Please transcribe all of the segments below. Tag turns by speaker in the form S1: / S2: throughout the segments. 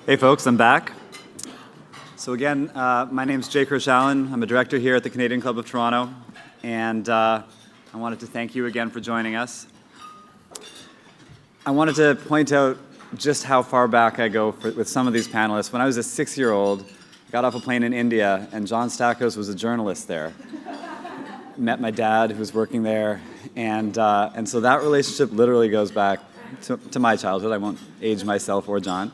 S1: Hey folks, I'm back. So again, my name's Jake Hirsch-Allen. I'm a director here at the Canadian Club of Toronto, and I wanted to thank you again for joining us. I wanted to point out just how far back I go with some of these panelists. When I was a 6-year-old, I got off a plane in India, and John Stackhouse was a journalist there. Met my dad, who was working there, and so that relationship literally goes back to my childhood. I won't age myself or John.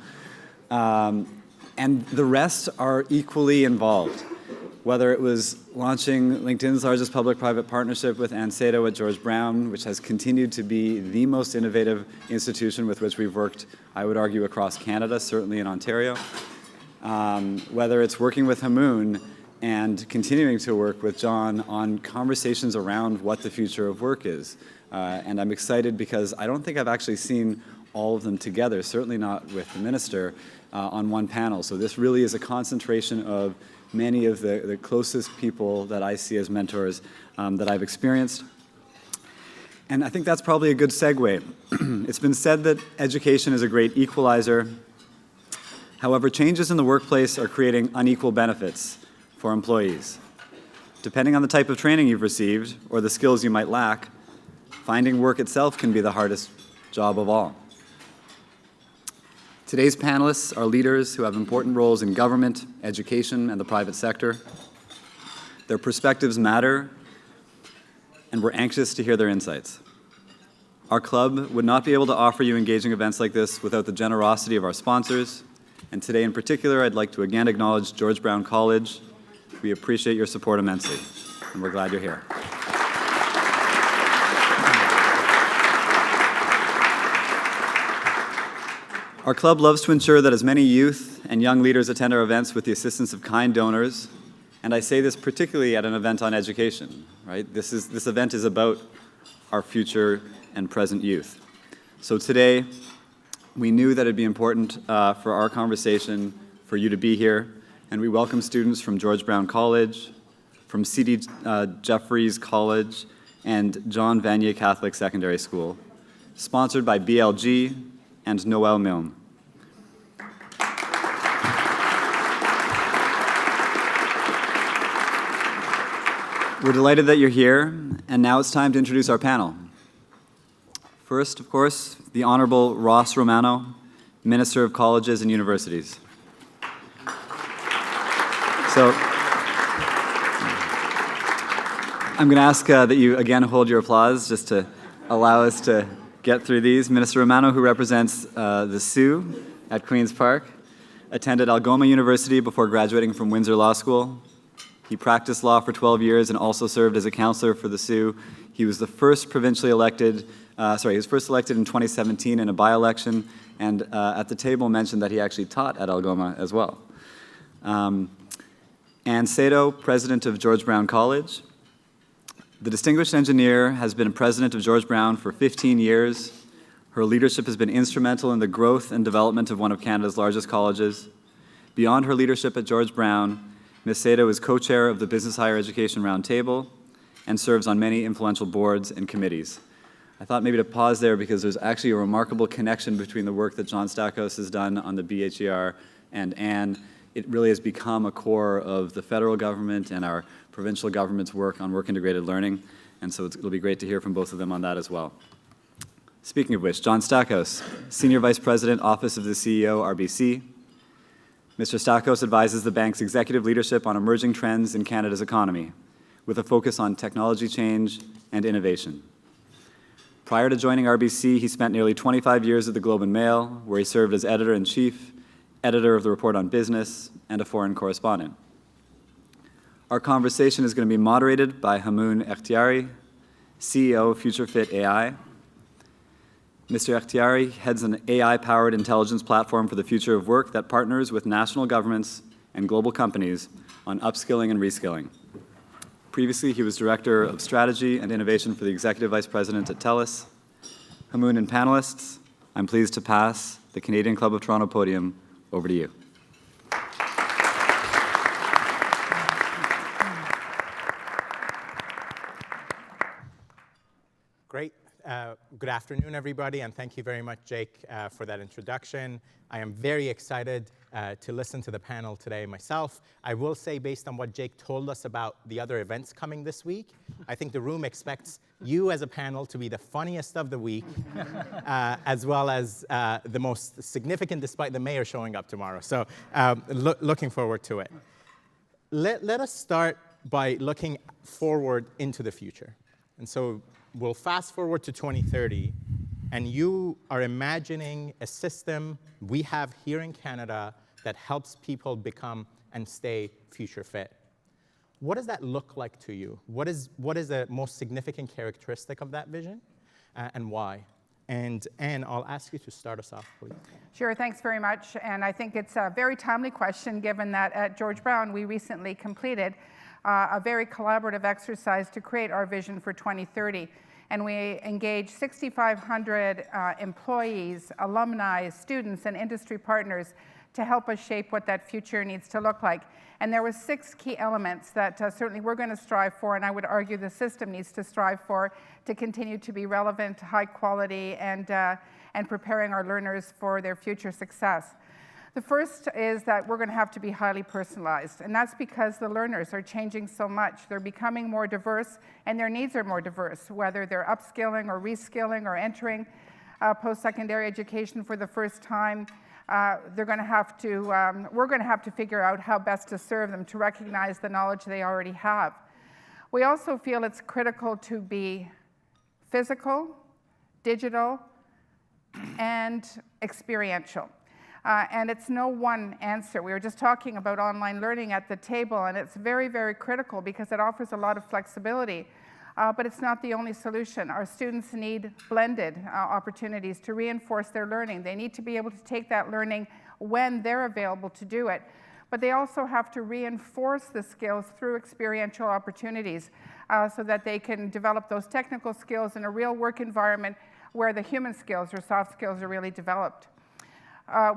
S1: And the rest are equally involved, whether it was launching LinkedIn's largest public-private partnership with Sado at George Brown, which has continued to be the most innovative institution with which we've worked, I would argue, across Canada, certainly in Ontario. Whether it's working with Hamoon and continuing to work with John on conversations around what the future of work is. And I'm excited because I don't think I've actually seen all of them together, certainly not with the minister, on one panel. So this really is a concentration of many of the closest people that I see as mentors that I've experienced. And I think that's probably a good segue. It's been said that education is a great equalizer. However, changes in the workplace are creating unequal benefits for employees. Depending on the type of training you've received or the skills you might lack, finding work itself can be the hardest job of all. Today's panelists are leaders who have important roles in government, education, and the private sector. Their perspectives matter, and we're anxious to hear their insights. Our club would not be able to offer you engaging events like this without the generosity of our sponsors, and today in particular, I'd like to again acknowledge George Brown College. We appreciate your support immensely, and we're glad you're here. Our club loves to ensure that as many youth and young leaders attend our events with the assistance of kind donors, and I say this particularly at an event on education, right? This event is about our future and present youth. So today, we knew that it'd be important for our conversation for you to be here, and we welcome students from George Brown College, from C.D. Jeffreys College, and John Vanier Catholic Secondary School, sponsored by BLG and Noel Milne. We're delighted that you're here, and now it's time to introduce our panel. First, of course, the Honourable Ross Romano, Minister of Colleges and Universities. So, I'm going to ask that you again hold your applause just to allow us to get through these. Minister Romano, who represents the Sioux at Queen's Park, attended Algoma University before graduating from Windsor Law School. He practiced law for 12 years and also served as a counselor for the Sioux. He was the first provincially elected, he was first elected in 2017 in a by-election, and at the table mentioned that he actually taught at Algoma as well. And Sado, president of George Brown College. The distinguished engineer has been president of George Brown for 15 years. Her leadership has been instrumental in the growth and development of one of Canada's largest colleges. Beyond her leadership at George Brown, Ms. Sado is co-chair of the Business Higher Education Roundtable and serves on many influential boards and committees. I thought maybe to pause there because there's actually a remarkable connection between the work that John Stackhouse has done on the BHER and Anne. It really has become a core of the federal government and our provincial government's work on work-integrated learning, and so it'll be great to hear from both of them on that as well. Speaking of which, John Stackhouse, Senior Vice President, Office of the CEO, RBC. Mr. Stackhouse advises the bank's executive leadership on emerging trends in Canada's economy, with a focus on technology change and innovation. Prior to joining RBC, he spent nearly 25 years at the Globe and Mail, where he served as editor-in-chief, editor of the Report on Business, and a foreign correspondent. Our conversation is going to be moderated by Hamoon Ekhtiari, CEO of FutureFit AI. Mr. Ekhtiari heads an AI-powered intelligence platform for the future of work that partners with national governments and global companies on upskilling and reskilling. Previously, he was Director of Strategy and Innovation for the Executive Vice President at TELUS. Hamoon and panelists, I'm pleased to pass the Canadian Club of Toronto podium over to you.
S2: Great. Good afternoon, everybody, and thank you very much, Jake, for that introduction. I am very excited to listen to the panel today myself. I will say, based on what Jake told us about the other events coming this week, I think the room expects you as a panel to be the funniest of the week, as well as the most significant, despite the mayor showing up tomorrow. So looking forward to it. Let us start by looking forward into the future. And so we'll fast forward to 2030, and you are imagining a system we have here in Canada that helps people become and stay future fit. What does that look like to you? What is the most significant characteristic of that vision, and why? And Anne, I'll ask you to start us off, please.
S3: Sure, thanks very much. And I think it's a very timely question, given that at George Brown, we recently completed a very collaborative exercise to create our vision for 2030. And we engaged 6,500 employees, alumni, students, and industry partners to help us shape what that future needs to look like. And there were 6 key elements that certainly we're going to strive for, and I would argue the system needs to strive for, to continue to be relevant, high quality, and preparing our learners for their future success. The first is that we're going to have to be highly personalized, and that's because the learners are changing so much. They're becoming more diverse, and their needs are more diverse, whether they're upskilling or reskilling or entering post-secondary education for the first time. We're going to have to figure out how best to serve them, to recognize the knowledge they already have. We also feel it's critical to be physical, digital, and experiential. And it's no one answer. We were just talking about online learning at the table, and it's very, very critical because it offers a lot of flexibility, but it's not the only solution. Our students need blended opportunities to reinforce their learning. They need to be able to take that learning when they're available to do it, but they also have to reinforce the skills through experiential opportunities so that they can develop those technical skills in a real work environment where the human skills or soft skills are really developed.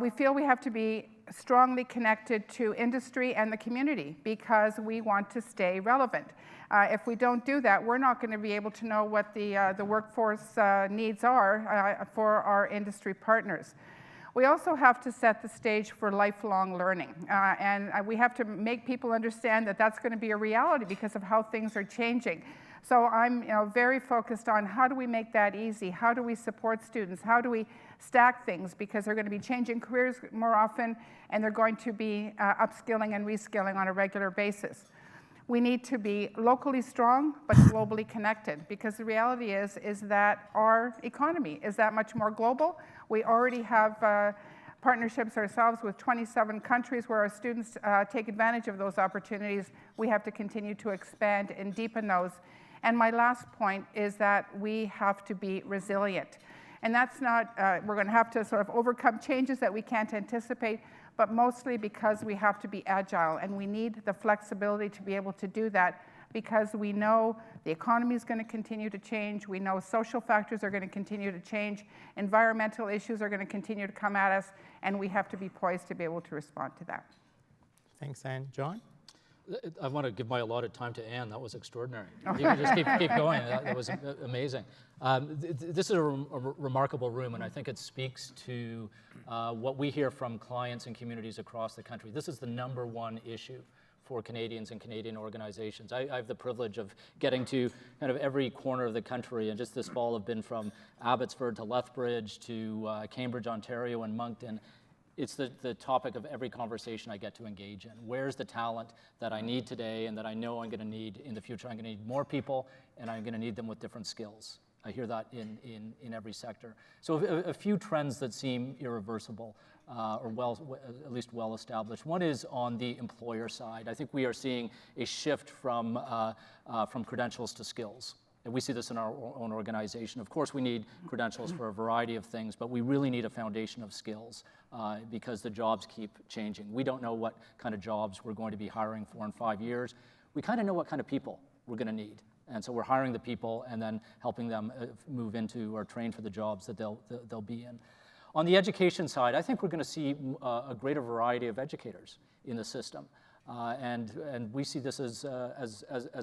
S3: We feel we have to be strongly connected to industry and the community because we want to stay relevant. If we don't do that, we're not going to be able to know what the workforce needs are for our industry partners. We also have to set the stage for lifelong learning, and we have to make people understand that that's going to be a reality because of how things are changing. So I'm very focused on how do we make that easy? How do we support students? How do we stack things? Because they're going to be changing careers more often, and they're going to be upskilling and reskilling on a regular basis. We need to be locally strong, but globally connected, because the reality is that our economy is that much more global. We already have partnerships ourselves with 27 countries where our students take advantage of those opportunities. We have to continue to expand and deepen those. And my last point is that we have to be resilient. And that's not, we're going to have to sort of overcome changes that we can't anticipate, but mostly because we have to be agile, and we need the flexibility to be able to do that because we know the economy is going to continue to change, we know social factors are going to continue to change, environmental issues are going to continue to come at us, and we have to be poised to be able to respond to that.
S2: Thanks, Anne. John?
S4: I want to give my allotted time to Anne. That was extraordinary. You can just keep going. That was amazing. This is a remarkable room, and I think it speaks to what we hear from clients and communities across the country. This is the #1 issue for Canadians and Canadian organizations. I have the privilege of getting to kind of every corner of the country, and just this fall have been from Abbotsford to Lethbridge to Cambridge, Ontario, and Moncton. It's the topic of every conversation I get to engage in. Where's the talent that I need today and that I know I'm going to need in the future? I'm going to need more people, and I'm going to need them with different skills. I hear that in every sector. So a few trends that seem irreversible or at least well established. One is on the employer side. I think we are seeing a shift from credentials to skills. And we see this in our own organization. Of course, we need credentials for a variety of things, but we really need a foundation of skills because the jobs keep changing. We don't know what kind of jobs we're going to be hiring for in 5 years. We kind of know what kind of people we're going to need. And so we're hiring the people and then helping them move into or train for the jobs that they'll be in. On the education side, I think we're going to see a greater variety of educators in the system. And we see this as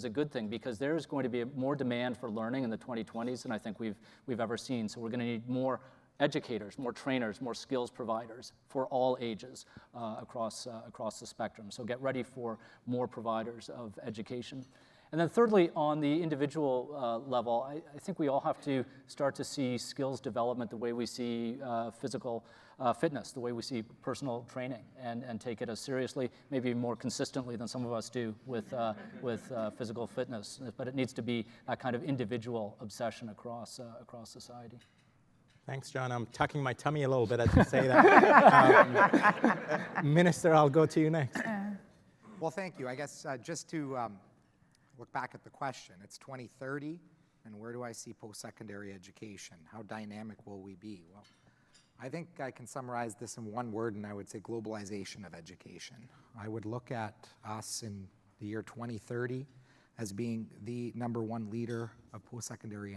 S4: a good thing because there is going to be more demand for learning in the 2020s than I think we've ever seen. So we're going to need more educators, more trainers, more skills providers for all ages across the spectrum. So get ready for more providers of education. And then thirdly, on the individual level, I think we all have to start to see skills development the way we see physical fitness, the way we see personal training, and take it as seriously, maybe more consistently than some of us do with physical fitness. But it needs to be that kind of individual obsession across society.
S2: Thanks, John. I'm tucking my tummy a little bit as you say that. Minister, I'll go to you next.
S5: Well, thank you. I guess just to look back at the question, it's 2030, and where do I see post-secondary education? How dynamic will we be? Well, I think I can summarize this in one word, and I would say globalization of education. I would look at us in the year 2030 as being the #1 leader of post-secondary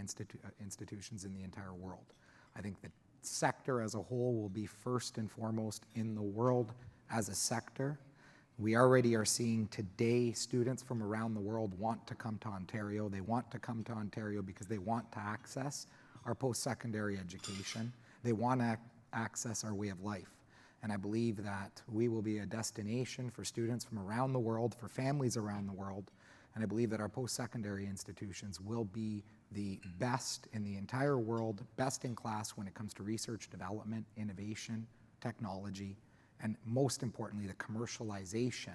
S5: institutions in the entire world. I think the sector as a whole will be first and foremost in the world as a sector. We already are seeing today students from around the world want to come to Ontario. They want to come to Ontario because they want to access our post-secondary education. They want to access our way of life. And I believe that we will be a destination for students from around the world, for families around the world. And I believe that our post-secondary institutions will be the best in the entire world, best in class when it comes to research, development, innovation, technology, and most importantly, the commercialization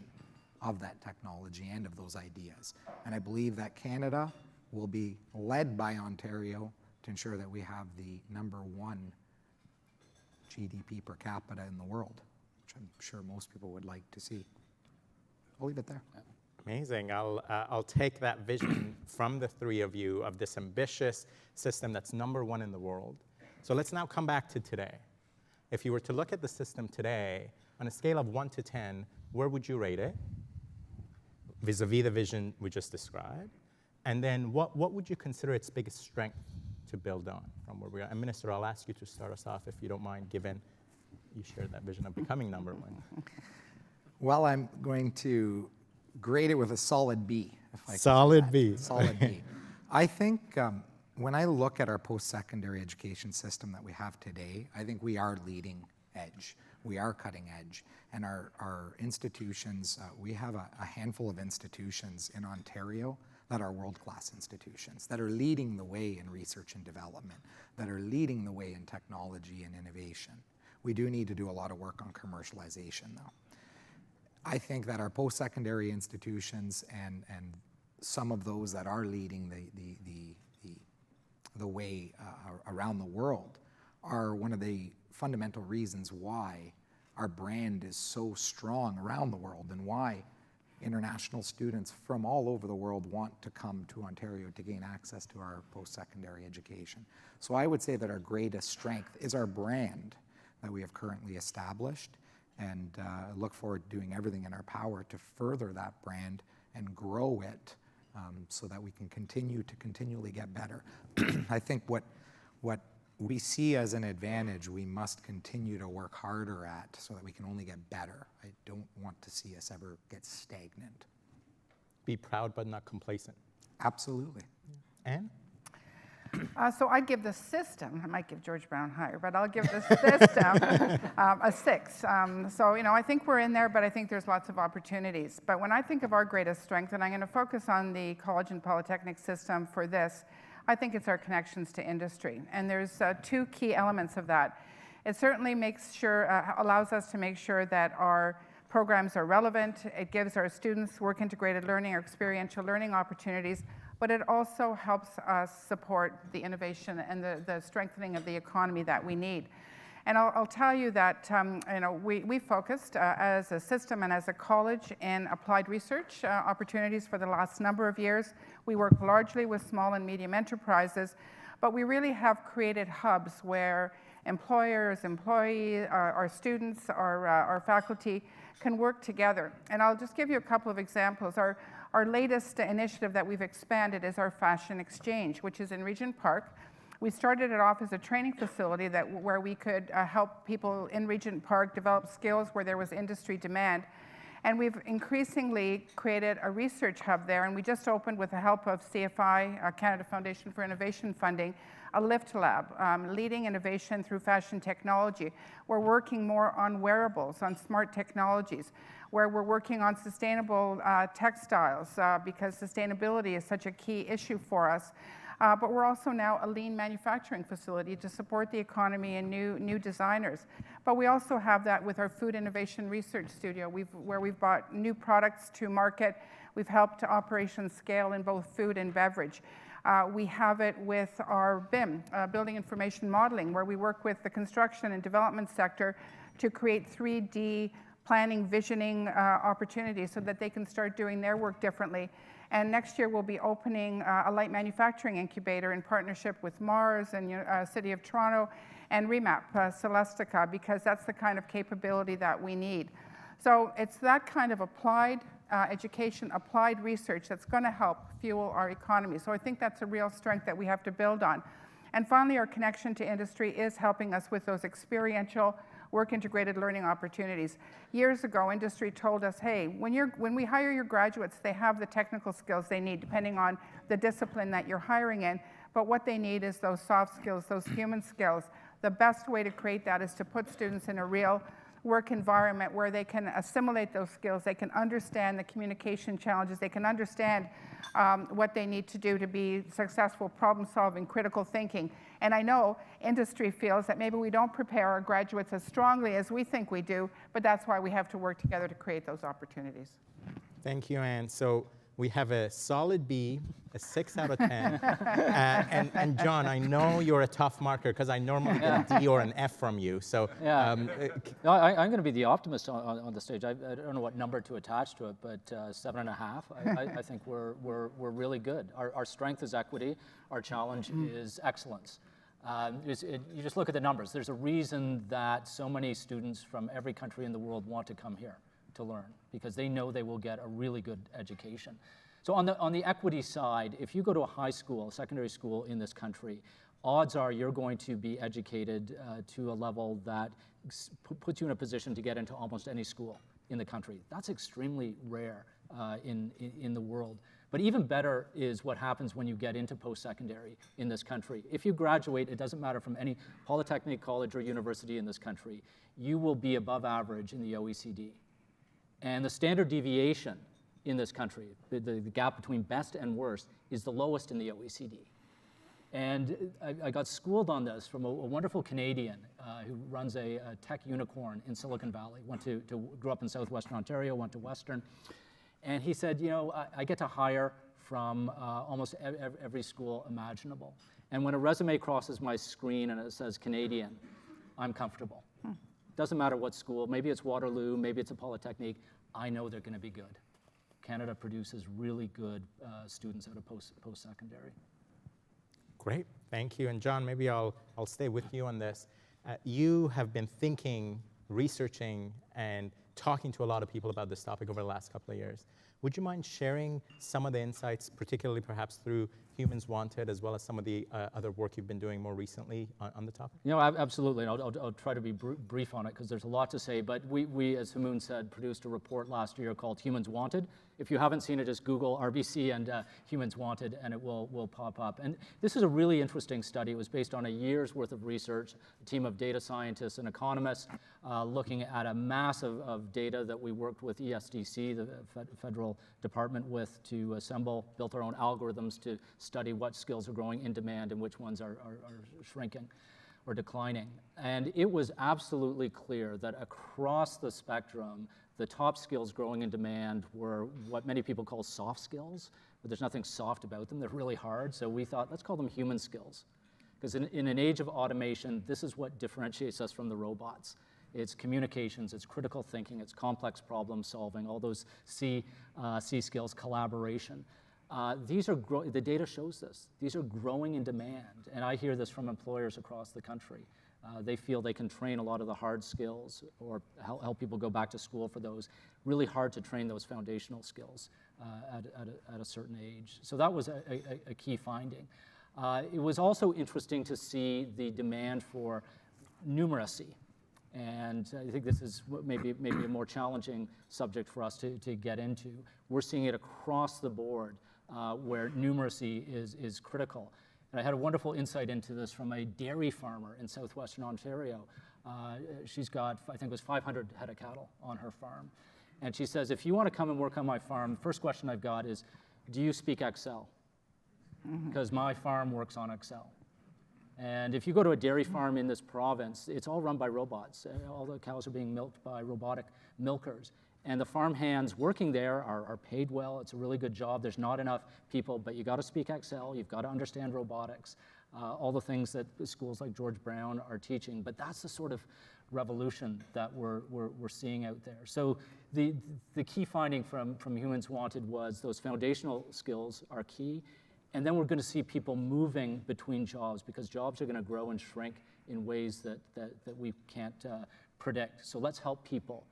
S5: of that technology and of those ideas. And I believe that Canada will be led by Ontario to ensure that we have the #1 GDP per capita in the world, which I'm sure most people would like to see. I'll leave it there.
S2: Amazing. I'll take that vision from the three of you of this ambitious system that's #1 in the world. So let's now come back to today. If you were to look at the system today, on a scale of 1 to 10, where would you rate it vis-a-vis the vision we just described? And then what would you consider its biggest strength to build on from where we are? And Minister, I'll ask you to start us off if you don't mind, given you shared that vision of becoming #1.
S5: Well, I'm going to grade it with a solid B. If I can
S2: Solid
S5: say that.
S2: B.
S5: Solid B. I think when I look at our post-secondary education system that we have today, I think we are leading edge. We are cutting edge. And our institutions, we have a handful of institutions in Ontario that are world-class institutions, that are leading the way in research and development, that are leading the way in technology and innovation. We do need to do a lot of work on commercialization, though. I think that our post-secondary institutions and some of those that are leading the way around the world are one of the fundamental reasons why our brand is so strong around the world and why international students from all over the world want to come to Ontario to gain access to our post-secondary education. So I would say that our greatest strength is our brand that we have currently established, and look forward to doing everything in our power to further that brand and grow it so that we can continually get better. I think what we see as an advantage, we must continue to work harder at so that we can only get better. I don't want to see us ever get stagnant.
S2: Be proud but not complacent.
S5: Absolutely.
S2: Anne?
S3: So I'd give the system, I might give George Brown higher, but I'll give the system a 6. So, I think we're in there, but I think there's lots of opportunities. But when I think of our greatest strength, and I'm going to focus on the college and polytechnic system for this, I think it's our connections to industry. And there's 2 key elements of that. It certainly allows us to make sure that our programs are relevant. It gives our students work-integrated learning or experiential learning opportunities, but it also helps us support the innovation and the strengthening of the economy that we need. And I'll tell you that we focused as a system and as a college in applied research opportunities for the last number of years. We work largely with small and medium enterprises, but we really have created hubs where employers, employees, our students, our faculty can work together. And I'll just give you a couple of examples. Our latest initiative that we've expanded is our Fashion Exchange, which is in Regent Park. We started it off as a training facility where we could help people in Regent Park develop skills where there was industry demand. And we've increasingly created a research hub there, and we just opened, with the help of CFI, Canada Foundation for Innovation Funding, a Lift Lab, leading innovation through fashion technology. We're working more on wearables, on smart technologies, where we're working on sustainable textiles because sustainability is such a key issue for us. But we're also now a lean manufacturing facility to support the economy and new designers. But we also have that with our Food Innovation Research Studio, where we've brought new products to market. We've helped operations scale in both food and beverage. We have it with our BIM, Building Information Modeling, where we work with the construction and development sector to create 3D planning, visioning opportunities so that they can start doing their work differently. And next year, we'll be opening a light manufacturing incubator in partnership with Mars and City of Toronto and Remap, Celestica, because that's the kind of capability that we need. So it's that kind of applied education, applied research that's going to help fuel our economy. So I think that's a real strength that we have to build on. And finally, our connection to industry is helping us with those experiential work-integrated learning opportunities. Years ago, industry told us, hey, when we hire your graduates, they have the technical skills they need, depending on the discipline that you're hiring in. But what they need is those soft skills, those human skills. The best way to create that is to put students in a real work environment where they can assimilate those skills, they can understand the communication challenges, they can understand what they need to do to be successful, problem-solving, critical thinking. And I know industry feels that maybe we don't prepare our graduates as strongly as we think we do, but that's why we have to work together to create those opportunities.
S2: Thank you, Anne. So we have a solid B, a 6 out of 10. And John, I know you're a tough marker because I normally get a D or an F from you. So
S4: yeah. No, I'm going to be the optimist on the stage. I don't know what number to attach to it, but 7.5. I think we're really good. Our strength is equity. Our challenge is excellence. You just look at the numbers. There's a reason that so many students from every country in the world want to come here to learn, because they know they will get a really good education. So on the equity side, if you go to a high school, a secondary school in this country, odds are you're going to be educated to a level that puts you in a position to get into almost any school in the country. That's extremely rare in the world. But even better is what happens when you get into post-secondary in this country. If you graduate, it doesn't matter from any polytechnic, college, or university in this country, you will be above average in the OECD. And the standard deviation in this country, the gap between best and worst, is the lowest in the OECD. And I got schooled on this from a wonderful Canadian who runs a tech unicorn in Silicon Valley. Grew up in Southwestern Ontario, went to Western. And he said, I get to hire from almost every school imaginable. And when a resume crosses my screen and it says Canadian, I'm comfortable. Doesn't matter what school, maybe it's Waterloo, maybe it's a polytechnic, I know they're going to be good. Canada produces really good students out of post-secondary.
S2: Great, thank you. And John, maybe I'll stay with you on this. You have been thinking, researching, and talking to a lot of people about this topic over the last couple of years. Would you mind sharing some of the insights, particularly perhaps through Humans Wanted, as well as some of the other work you've been doing more recently on the topic?
S4: Absolutely, and I'll try to be brief on it because there's a lot to say, but we, as Hamoon said, produced a report last year called Humans Wanted. If you haven't seen it, just Google RBC and Humans Wanted, and it will pop up. And this is a really interesting study. It was based on a year's worth of research, a team of data scientists and economists looking at a mass of data that we worked with ESDC, the federal department, with to assemble, built our own algorithms to study what skills are growing in demand and which ones are shrinking or declining. And it was absolutely clear that across the spectrum, the top skills growing in demand were what many people call soft skills, but there's nothing soft about them. They're really hard. So we thought, let's call them human skills. Because in an age of automation, this is what differentiates us from the robots. It's communications, it's critical thinking, it's complex problem solving, all those C skills, collaboration. The data shows this. These are growing in demand, and I hear this from employers across the country. They feel they can train a lot of the hard skills or help people go back to school for those. Really hard to train those foundational skills at a certain age. So that was a key finding. It was also interesting to see the demand for numeracy. And I think this is maybe a more challenging subject for us to get into. We're seeing it across the board where numeracy is critical. And I had a wonderful insight into this from a dairy farmer in southwestern Ontario. She's got, I think it was 500 head of cattle on her farm. And she says, if you want to come and work on my farm, the first question I've got is, do you speak Excel? Because my farm works on Excel. And if you go to a dairy farm in this province, it's all run by robots. All the cows are being milked by robotic milkers. And the farm hands working there are paid well. It's a really good job. There's not enough people, but you got to speak Excel. You've got to understand robotics, all the things that schools like George Brown are teaching. But that's the sort of revolution that we're seeing out there. So the key finding from Humans Wanted was those foundational skills are key. And then we're going to see people moving between jobs because jobs are going to grow and shrink in ways that we can't predict. So let's help people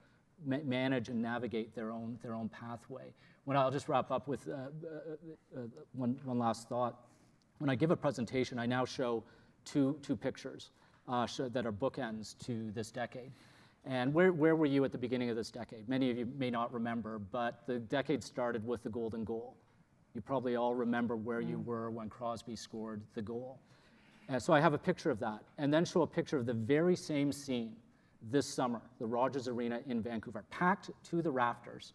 S4: manage and navigate their own pathway. I'll just wrap up with one last thought. When I give a presentation, I now show two pictures that are bookends to this decade. And where were you at the beginning of this decade? Many of you may not remember, but the decade started with the golden goal. You probably all remember where you were when Crosby scored the goal. And so I have a picture of that, and then show a picture of the very same scene this summer, the Rogers Arena in Vancouver, packed to the rafters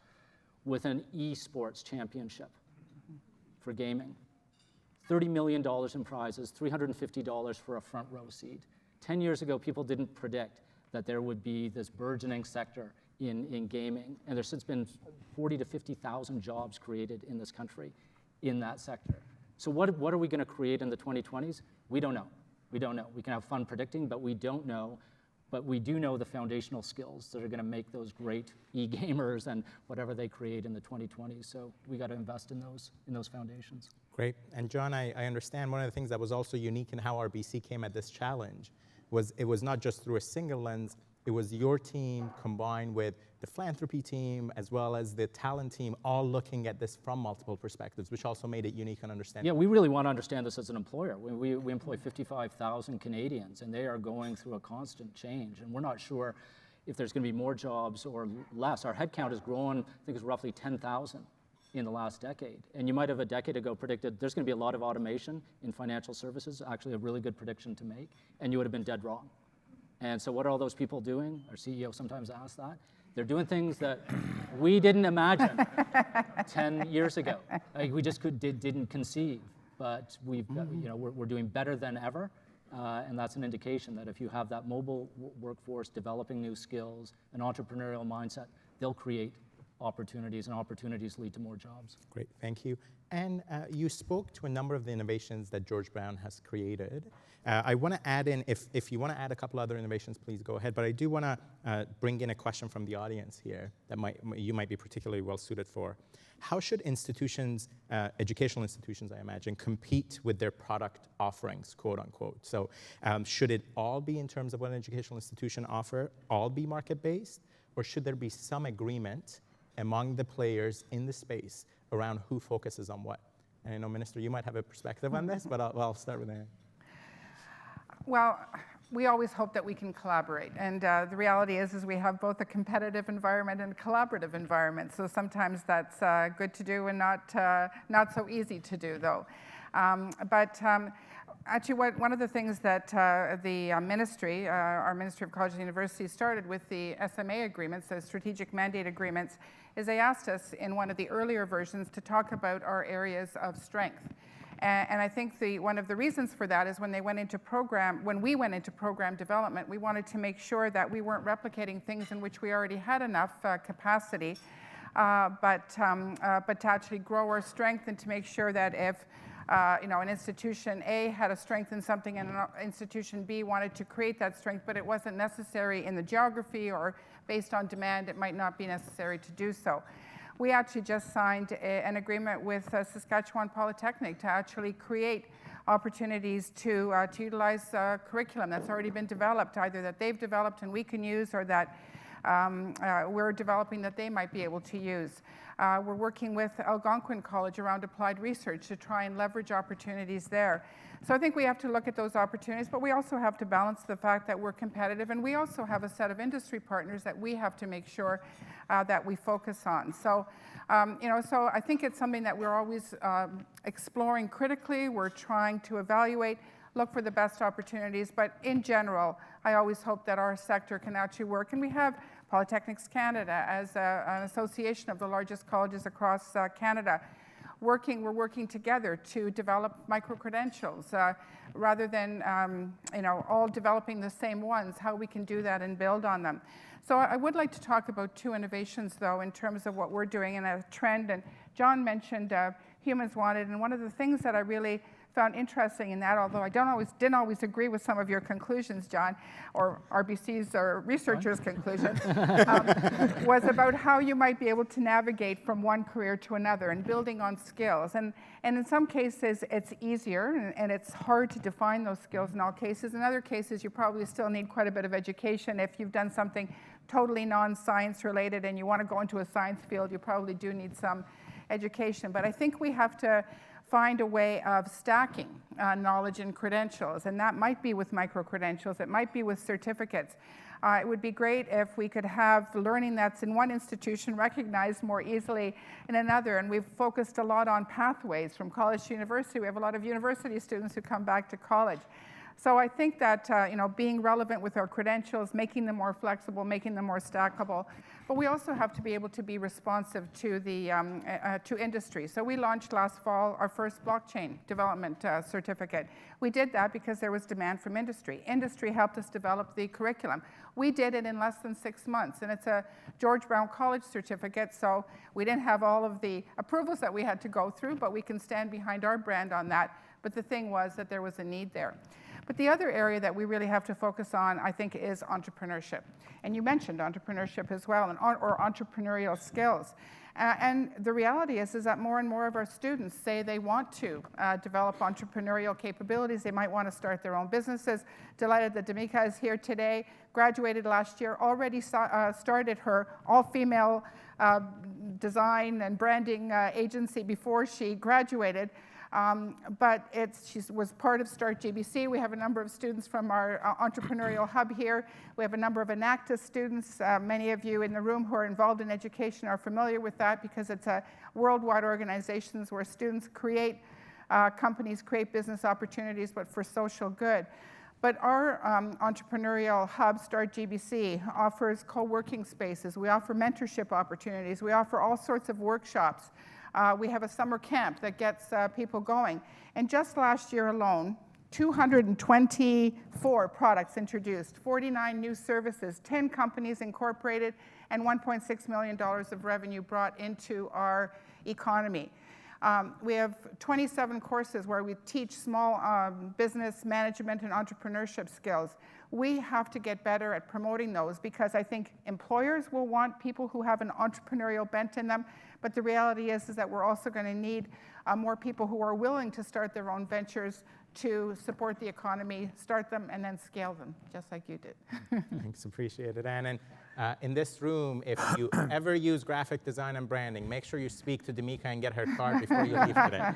S4: with an esports championship for gaming. $30 million in prizes, $350 for a front row seat. 10 years ago, people didn't predict that there would be this burgeoning sector in gaming, and there's since been 40 to 50,000 jobs created in this country in that sector. So what are we going to create in the 2020s? We don't know. We don't know. We can have fun predicting, but we don't know. But we do know the foundational skills that are going to make those great e-gamers and whatever they create in the 2020s. So we got to invest in those foundations.
S2: Great. And John, I understand one of the things that was also unique in how RBC came at this challenge was it was not just through a single lens. It was your team combined with the philanthropy team as well as the talent team all looking at this from multiple perspectives, which also made it unique and understandable.
S4: Yeah, we really want to understand this as an employer. We employ 55,000 Canadians, and they are going through a constant change, and we're not sure if there's going to be more jobs or less. Our headcount has grown, I think it's roughly 10,000 in the last decade. And you might have a decade ago predicted there's going to be a lot of automation in financial services, actually a really good prediction to make, and you would have been dead wrong. And so what are all those people doing? Our CEO sometimes asks that. They're doing things that we didn't imagine 10 years ago. We just didn't conceive, but we're doing better than ever. And that's an indication that if you have that mobile workforce developing new skills, an entrepreneurial mindset, they'll create opportunities, and opportunities lead to more jobs.
S2: Great, thank you. And you spoke to a number of the innovations that George Brown has created. I want to add in, if you want to add a couple other innovations, please go ahead. But I do want to bring in a question from the audience here that you might be particularly well suited for. How should institutions, educational institutions, I imagine, compete with their product offerings, quote unquote? So should it all be in terms of what an educational institution offer, all be market-based? Or should there be some agreement among the players in the space around who focuses on what? And I know, Minister, you might have a perspective on this, but I'll start with Aaron.
S3: Well, we always hope that we can collaborate. And the reality is we have both a competitive environment and a collaborative environment. So sometimes that's good to do and not so easy to do, though. Actually, one of the things that the ministry, our Ministry of Colleges and Universities, started with the SMA agreements, the strategic mandate agreements, is they asked us in one of the earlier versions to talk about our areas of strength. And I think one of the reasons for that is when we went into program development, we wanted to make sure that we weren't replicating things in which we already had enough capacity, but to actually grow our strength and to make sure that if an institution A had a strength in something and an institution B wanted to create that strength, but it wasn't necessary in the geography or based on demand, it might not be necessary to do so. We actually just signed an agreement with Saskatchewan Polytechnic to actually create opportunities to utilize curriculum that's already been developed, either that they've developed and we can use, or that we're developing that they might be able to use. We're working with Algonquin College around applied research to try and leverage opportunities there. So I think we have to look at those opportunities, but we also have to balance the fact that we're competitive, and we also have a set of industry partners that we have to make sure that we focus on. So, so I think it's something that we're always exploring critically. We're trying to evaluate, look for the best opportunities, but in general, I always hope that our sector can actually work. And we have Polytechnics Canada as an association of the largest colleges across Canada. We're working together to develop micro-credentials rather than all developing the same ones, how we can do that and build on them. So I would like to talk about two innovations, though, in terms of what we're doing and a trend. And John mentioned Humans Wanted, and one of the things that I really found interesting in that, although I didn't always agree with some of your conclusions, John, or RBC's or researchers' conclusions, was about how you might be able to navigate from one career to another and building on skills. And in some cases, it's easier, and it's hard to define those skills in all cases. In other cases, you probably still need quite a bit of education. If you've done something totally non-science related and you want to go into a science field, you probably do need some education. But I think we have to find a way of stacking knowledge and credentials, and that might be with micro-credentials, it might be with certificates. It would be great if we could have learning that's in one institution recognized more easily in another, and we've focused a lot on pathways from college to university. We have a lot of university students who come back to college. So I think that being relevant with our credentials, making them more flexible, making them more stackable, but we also have to be able to be responsive to the to industry. So we launched last fall our first blockchain development certificate. We did that because there was demand from industry. Industry helped us develop the curriculum. We did it in less than 6 months, and it's a George Brown College certificate, so we didn't have all of the approvals that we had to go through, but we can stand behind our brand on that. But the thing was that there was a need there. But the other area that we really have to focus on, I think, is entrepreneurship. And you mentioned entrepreneurship as well, or entrepreneurial skills. And the reality is that more and more of our students say they want to develop entrepreneurial capabilities. They might want to start their own businesses. Delighted that Damika is here today, graduated last year, already started her all-female design and branding agency before she graduated. But she was part of Start GBC. We have a number of students from our entrepreneurial hub here. We have a number of Enactus students. Many of you in the room who are involved in education are familiar with that because it's a worldwide organization where students create companies, create business opportunities, but for social good. But our entrepreneurial hub, Start GBC, offers co-working spaces. We offer mentorship opportunities. We offer all sorts of workshops. We have a summer camp that gets people going. And just last year alone, 224 products introduced, 49 new services, 10 companies incorporated, and $1.6 million of revenue brought into our economy. We have 27 courses where we teach small business management and entrepreneurship skills. We have to get better at promoting those because I think employers will want people who have an entrepreneurial bent in them, but the reality is that we're also going to need more people who are willing to start their own ventures to support the economy, start them, and then scale them, just like you did.
S2: Thanks, appreciate it, Anne. And in this room, if you ever use graphic design and branding, make sure you speak to Damika and get her card before you leave today.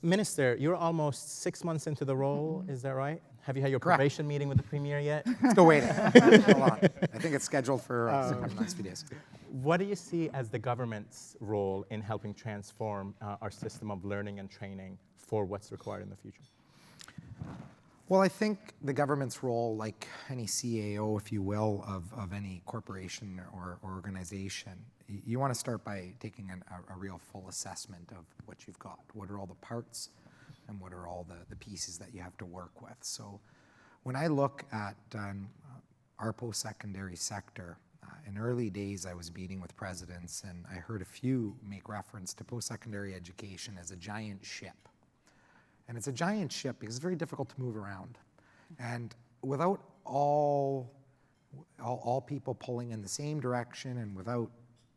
S2: Minister, you're almost 6 months into the role, is that right? Have you had your probation meeting with the Premier yet?
S5: Still waiting. Hold on. I think it's scheduled for the next few days.
S2: What do you see as the government's role in helping transform our system of learning and training for what's required in the future?
S5: Well, I think the government's role, like any CAO, if you will, of any corporation or organization, you want to start by taking a real full assessment of what you've got. What are all the parts and what are all the pieces that you have to work with? So when I look at our post-secondary sector, in early days I was meeting with presidents and I heard a few make reference to post-secondary education as a giant ship And it's a giant ship because it's very difficult to move around. And without all people pulling in the same direction and without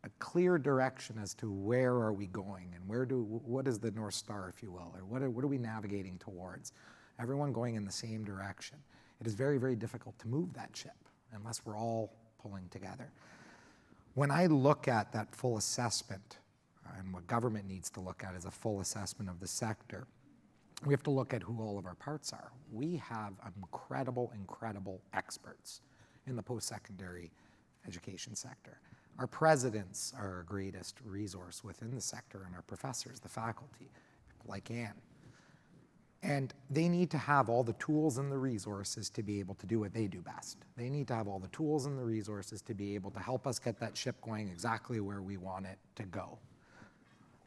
S5: a clear direction as to where are we going and what is the North Star, if you will, or what are we navigating towards, everyone going in the same direction, it is very, very difficult to move that ship unless we're all pulling together. When I look at that full assessment, and what government needs to look at is a full assessment of the sector, we have to look at who all of our parts are. We have incredible, incredible experts in the post-secondary education sector. Our presidents are our greatest resource within the sector, and our professors, the faculty, people like Anne. And they need to have all the tools and the resources to be able to do what they do best. They need to have all the tools and the resources to be able to help us get that ship going exactly where we want it to go.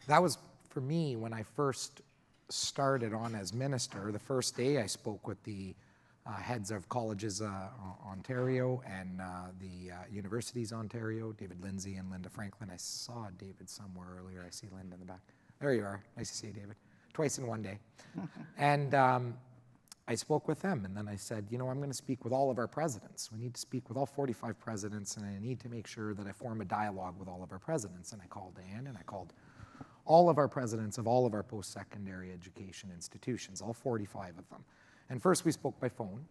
S5: That was, for me, when I first started on as minister. The first day I spoke with the heads of colleges Ontario and the universities Ontario, David Lindsay and Linda Franklin. I saw David somewhere earlier. I see Linda in the back. There you are. Nice to see you, David. Twice in one day. And I spoke with them, and then I said, you know, I'm going to speak with all of our presidents. We need to speak with all 45 presidents, and I need to make sure that I form a dialogue with all of our presidents. And I called Anne, and I called all of our presidents of all of our post-secondary education institutions, all 45 of them. And first we spoke by phone,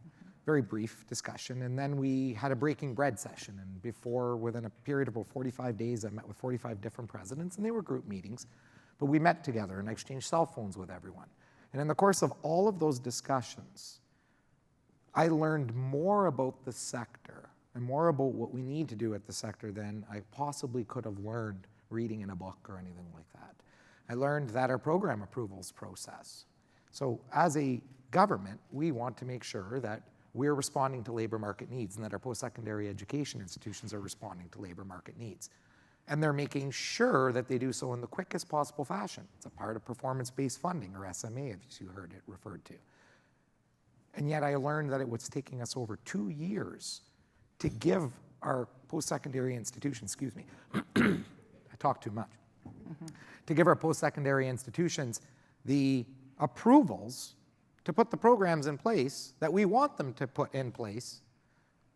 S5: very brief discussion, and then we had a breaking bread session. And within a period of about 45 days, I met with 45 different presidents, and they were group meetings. But we met together and I exchanged cell phones with everyone. And in the course of all of those discussions, I learned more about the sector and more about what we need to do at the sector than I possibly could have learned reading in a book or anything like that. I learned that our program approvals process. So as a government, we want to make sure that we're responding to labor market needs and that our post-secondary education institutions are responding to labor market needs. And they're making sure that they do so in the quickest possible fashion. It's a part of performance-based funding, or SMA, as you heard it referred to. And yet I learned that it was taking us over 2 years to give our post-secondary institutions, excuse me, I talk too much, to give our post-secondary institutions the approvals to put the programs in place that we want them to put in place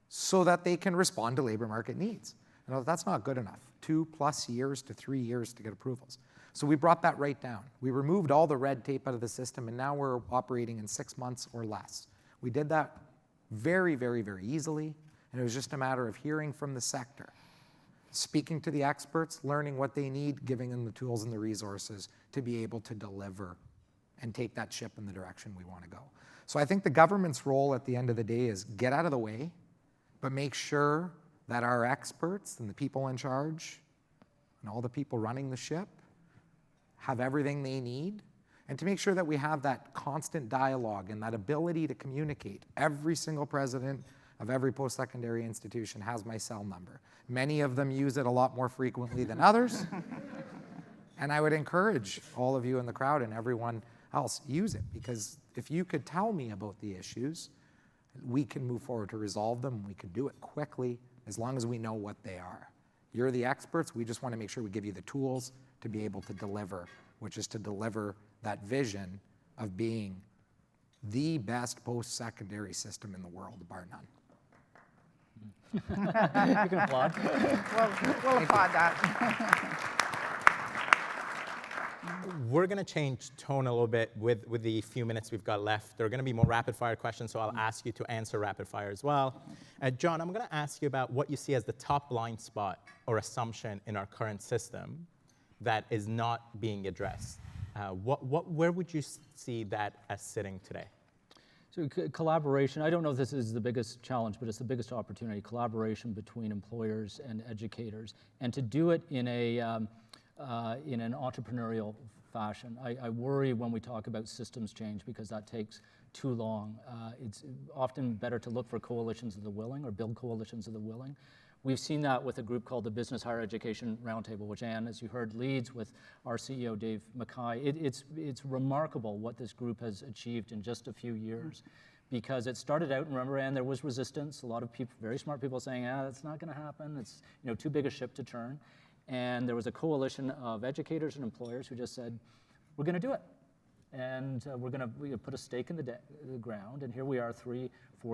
S5: so that they can respond to labor market needs. And that's not good enough. 2+ years to 3 years to get approvals. So we brought that right down. We removed all the red tape out of the system, and now we're operating in 6 months or less. We did that very, very, very easily, and it was just a matter of hearing from the sector, speaking to the experts, learning what they need, giving them the tools and the resources to be able to deliver and take that ship in the direction we want to go. So I think the government's role at the end of the day is get out of the way, but make sure that our experts and the people in charge and all the people running the ship have everything they need, and to make sure that we have that constant dialogue and that ability to communicate. Every single president of every post-secondary institution has my cell number. Many of them use it a lot more frequently than others. And I would encourage all of you in the crowd and everyone else, use it, because if you could tell me about the issues, we can move forward to resolve them. We can do it quickly as long as we know what they are. You're the experts. We just want to make sure we give you the tools to be able to deliver, which is to deliver that vision of being the best post-secondary system in the world, bar none.
S4: You can applaud.
S3: We'll applaud that.
S2: We're going to change tone a little bit with the few minutes we've got left. There are going to be more rapid-fire questions, so I'll ask you to answer rapid-fire as well. John, I'm going to ask you about what you see as the top blind spot or assumption in our current system that is not being addressed. Where would you see that as sitting today?
S4: So collaboration, I don't know if this is the biggest challenge, but it's the biggest opportunity, collaboration between employers and educators, and to do it in an entrepreneurial fashion. I worry when we talk about systems change because that takes too long. It's often better to look for coalitions of the willing or build coalitions of the willing. We've seen that with a group called the Business Higher Education Roundtable, which Anne, as you heard, leads with our CEO, Dave Mackay. It's remarkable what this group has achieved in just a few years, because it started out, remember, Anne, there was resistance. A lot of people, very smart people saying, that's not gonna happen. It's too big a ship to turn. And there was a coalition of educators and employers who just said, we're gonna do it. and we're going to put a stake in the ground, and here we are 3-4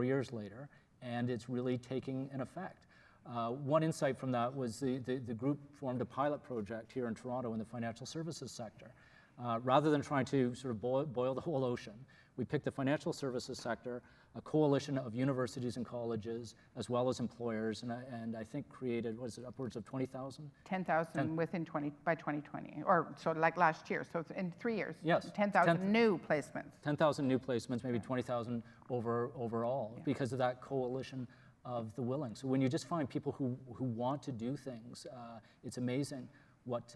S4: years later, and it's really taking an effect. One insight from that was the group formed a pilot project here in Toronto in the financial services sector. Rather than trying to sort of boil the whole ocean, we picked the financial services sector, a coalition of universities and colleges, as well as employers, and I think created, what is it, upwards of 20,000?
S3: 10,000 by 2020, or so like last year, so it's in 3 years.
S4: Yes.
S3: 10,000 new placements.
S4: 10,000 new placements, maybe 20,000 overall, because of that coalition of the willing. So when you just find people who want to do things, it's amazing what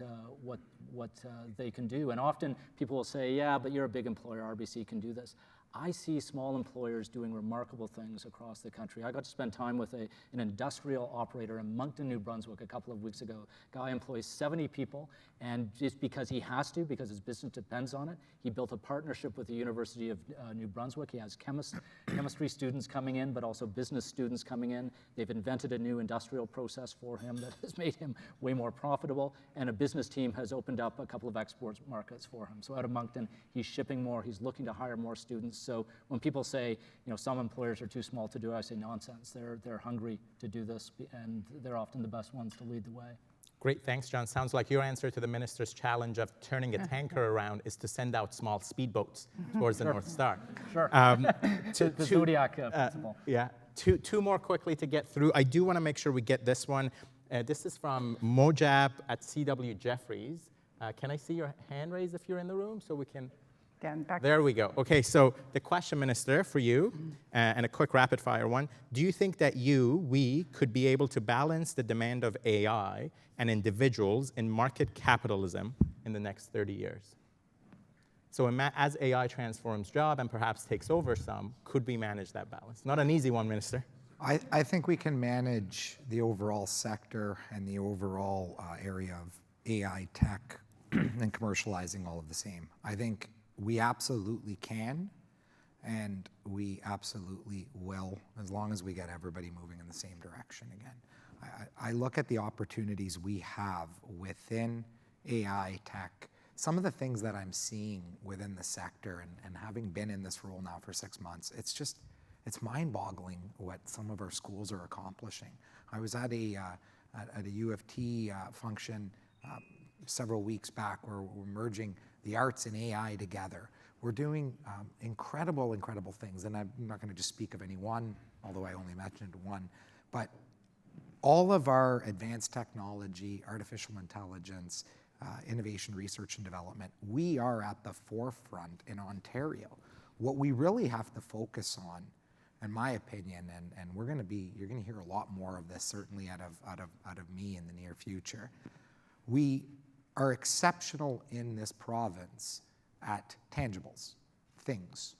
S4: they can do. And often people will say, yeah, but you're a big employer, RBC can do this. I see small employers doing remarkable things across the country. I got to spend time with an industrial operator in Moncton, New Brunswick a couple of weeks ago. Guy employs 70 people, and just because he has to, because his business depends on it, he built a partnership with the University of New Brunswick. He has chemistry students coming in, but also business students coming in. They've invented a new industrial process for him that has made him way more profitable, and a business team has opened up a couple of export markets for him. So out of Moncton, he's shipping more, he's looking to hire more students. So when people say, some employers are too small to do it, I say nonsense. They're hungry to do this, and they're often the best ones to lead the way.
S2: Great, thanks, John. Sounds like your answer to the minister's challenge of turning a tanker around is to send out small speedboats towards the North Star.
S4: Sure. The Zodiac principle.
S2: Yeah. Two more quickly to get through. I do want to make sure we get this one. This is from Mojab at CW Jeffries. Can I see your hand raised if you're in the room so we can... There we go. Okay, so the question, Minister, for you, and a quick rapid fire one. Do you think that we could be able to balance the demand of AI and individuals in market capitalism in the next 30 years? So as AI transforms job and perhaps takes over some, could we manage that balance? Not an easy one, Minister.
S5: I think we can manage the overall sector and the overall area of AI tech and commercializing all of the same. I think we absolutely can, and we absolutely will, as long as we get everybody moving in the same direction again. I look at the opportunities we have within AI tech, some of the things that I'm seeing within the sector, and having been in this role now for 6 months, it's mind-boggling what some of our schools are accomplishing. I was at a U of T function several weeks back where we're merging the arts and AI together. We're doing incredible things, and I'm not going to just speak of any one, although I only mentioned one, but all of our advanced technology, artificial intelligence, innovation, research and development, we are at the forefront in Ontario. What we really have to focus on, in my opinion, and you're going to hear a lot more of this certainly out of me in the near future. We are exceptional in this province at tangibles, things,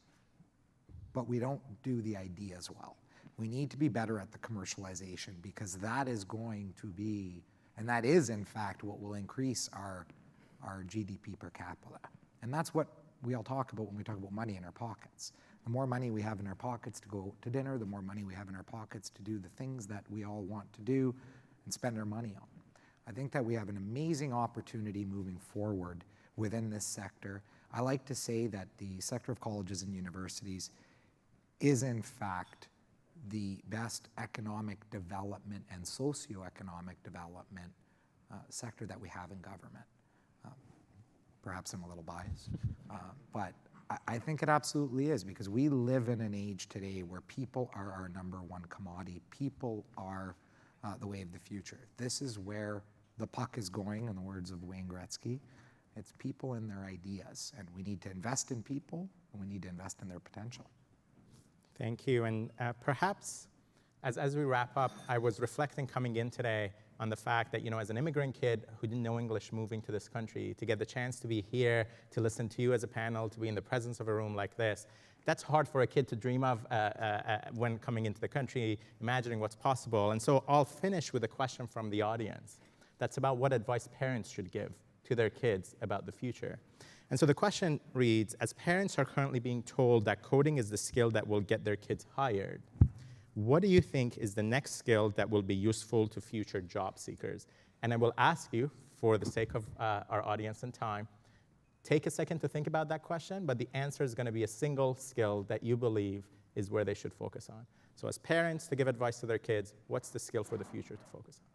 S5: but we don't do the ideas well. We need to be better at the commercialization, because that is going to be, and that is in fact what will increase our GDP per capita. And that's what we all talk about when we talk about money in our pockets. The more money we have in our pockets to go to dinner, the more money we have in our pockets to do the things that we all want to do and spend our money on. I think that we have an amazing opportunity moving forward within this sector. I like to say that the sector of colleges and universities is in fact the best economic development and socioeconomic development sector that we have in government. Perhaps I'm a little biased, but I think it absolutely is, because we live in an age today where people are our number one commodity. People are the way of the future. This is where the puck is going, in the words of Wayne Gretzky. It's people and their ideas, and we need to invest in people, and we need to invest in their potential.
S2: Thank you, and perhaps as we wrap up, I was reflecting coming in today on the fact that, as an immigrant kid who didn't know English moving to this country, to get the chance to be here, to listen to you as a panel, to be in the presence of a room like this, that's hard for a kid to dream of when coming into the country, imagining what's possible. And so I'll finish with a question from the audience that's about what advice parents should give to their kids about the future. And so the question reads, as parents are currently being told that coding is the skill that will get their kids hired, what do you think is the next skill that will be useful to future job seekers? And I will ask you, for the sake of our audience and time, Take a second to think about that question, but the answer is going to be a single skill that you believe is where they should focus on. So as parents, to give advice to their kids, what's the skill for the future to focus on?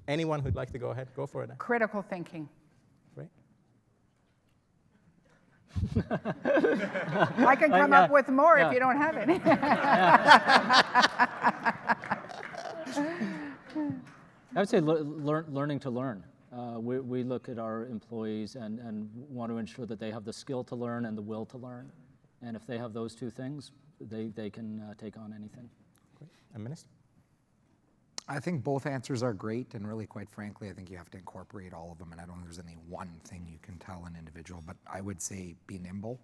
S2: Anyone who'd like to go ahead, go for it.
S3: Critical thinking.
S2: Great.
S3: I can come up with more if you don't have any.
S4: I would say learning to learn. We look at our employees and want to ensure that they have the skill to learn and the will to learn. And if they have those two things, they can take on anything.
S2: Great. And Minister?
S5: I think both answers are great, and really, quite frankly, I think you have to incorporate all of them, and I don't think there's any one thing you can tell an individual, but I would say be nimble.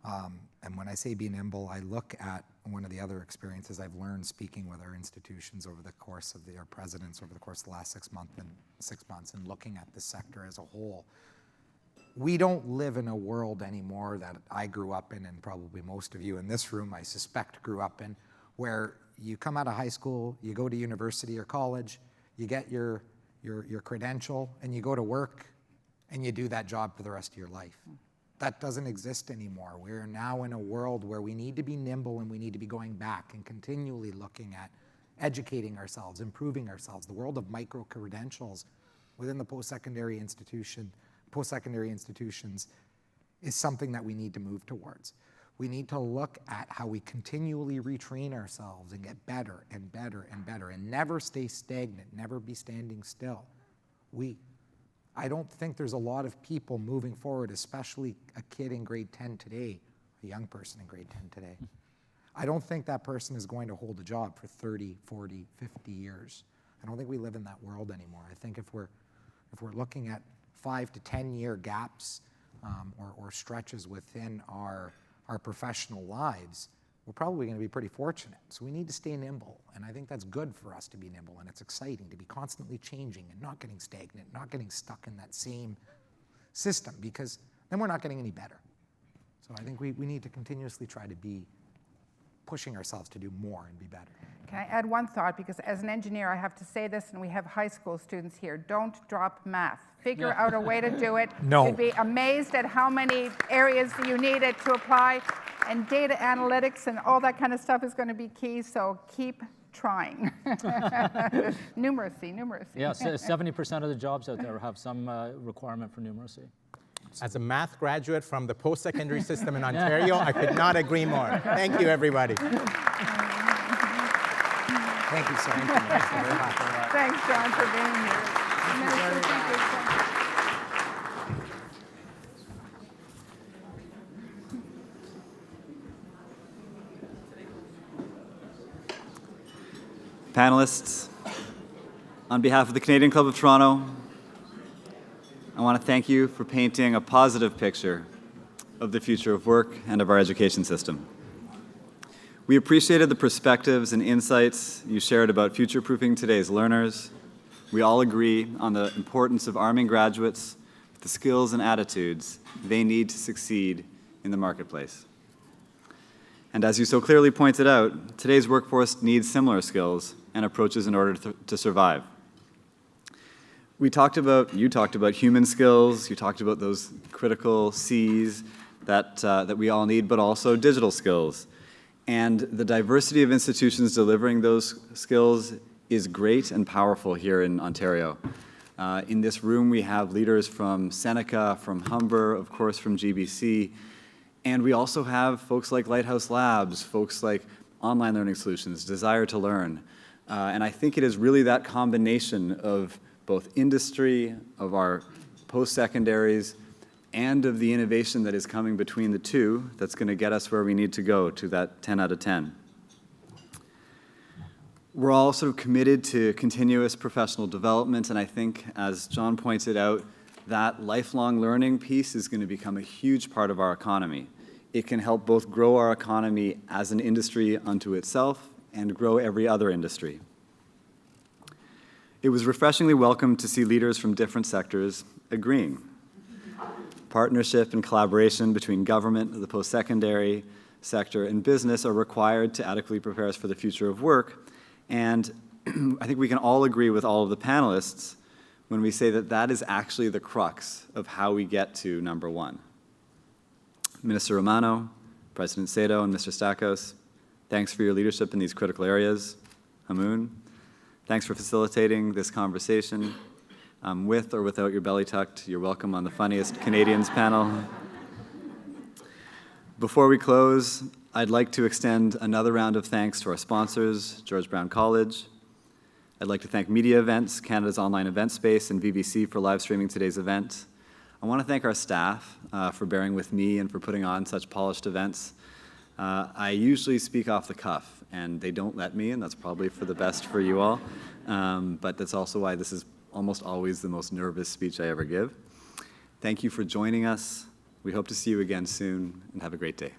S5: And when I say be nimble, I look at one of the other experiences I've learned speaking with our institutions over the course of our presidents over the course of the last 6 months and looking at the sector as a whole. We don't live in a world anymore that I grew up in, and probably most of you in this room, I suspect, grew up in, where you come out of high school, you go to university or college, you get your credential, and you go to work, and you do that job for the rest of your life. That doesn't exist anymore. We're now in a world where we need to be nimble, and we need to be going back and continually looking at educating ourselves, improving ourselves. The world of micro-credentials within the post-secondary institutions is something that we need to move towards. We need to look at how we continually retrain ourselves and get better and better and better and never stay stagnant, never be standing still. I don't think there's a lot of people moving forward, especially a kid in grade 10 today, a young person in grade 10 today. I don't think that person is going to hold a job for 30, 40, 50 years. I don't think we live in that world anymore. I think if we're looking at 5 to 10 year gaps or stretches within our professional lives, we're probably going to be pretty fortunate. So we need to stay nimble, and I think that's good for us to be nimble, and it's exciting to be constantly changing and not getting stagnant, not getting stuck in that same system, because then we're not getting any better. So I think we need to continuously try to be pushing ourselves to do more and be better.
S3: Can I add one thought? Because as an engineer, I have to say this, and we have high school students here. Don't drop math. Figure out a way to do it.
S5: No.
S3: You'd be amazed at how many areas that you need it to apply. And data analytics and all that kind of stuff is going to be key, so keep trying. Numeracy.
S4: Yeah, 70% of the jobs out there have some requirement for numeracy.
S2: As a math graduate from the post-secondary system in Ontario, I could not agree more. Thank you, everybody.
S5: Thank you so much.
S3: Thanks, John, for being here.
S1: Panelists, on behalf of the Canadian Club of Toronto, I want to thank you for painting a positive picture of the future of work and of our education system. We appreciated the perspectives and insights you shared about future-proofing today's learners. We all agree on the importance of arming graduates with the skills and attitudes they need to succeed in the marketplace. And as you so clearly pointed out, today's workforce needs similar skills and approaches in order to survive. You talked about human skills, you talked about those critical C's that we all need, but also digital skills. And the diversity of institutions delivering those skills is great and powerful here in Ontario. In this room, we have leaders from Seneca, from Humber, of course, from GBC, and we also have folks like Lighthouse Labs, folks like Online Learning Solutions, Desire to Learn. And I think it is really that combination of both industry, of our post-secondaries, and of the innovation that is coming between the two that's going to get us where we need to go, to that 10 out of 10. We're all sort of committed to continuous professional development, and I think, as John pointed out, that lifelong learning piece is going to become a huge part of our economy. It can help both grow our economy as an industry unto itself and grow every other industry. It was refreshingly welcome to see leaders from different sectors agreeing. Partnership and collaboration between government, the post-secondary sector, and business are required to adequately prepare us for the future of work. And I think we can all agree with all of the panelists when we say that that is actually the crux of how we get to number one. Minister Romano, President Sado, and Mr. Stackhouse, thanks for your leadership in these critical areas. Hamoon, thanks for facilitating this conversation. With or without your belly tucked, you're welcome on the Funniest Canadians panel. Before we close, I'd like to extend another round of thanks to our sponsors, George Brown College. I'd like to thank Media Events, Canada's online event space, and VBC for live streaming today's event. I want to thank our staff for bearing with me and for putting on such polished events. I usually speak off the cuff, and they don't let me, and that's probably for the best for you all. But that's also why this is almost always the most nervous speech I ever give. Thank you for joining us. We hope to see you again soon, and have a great day.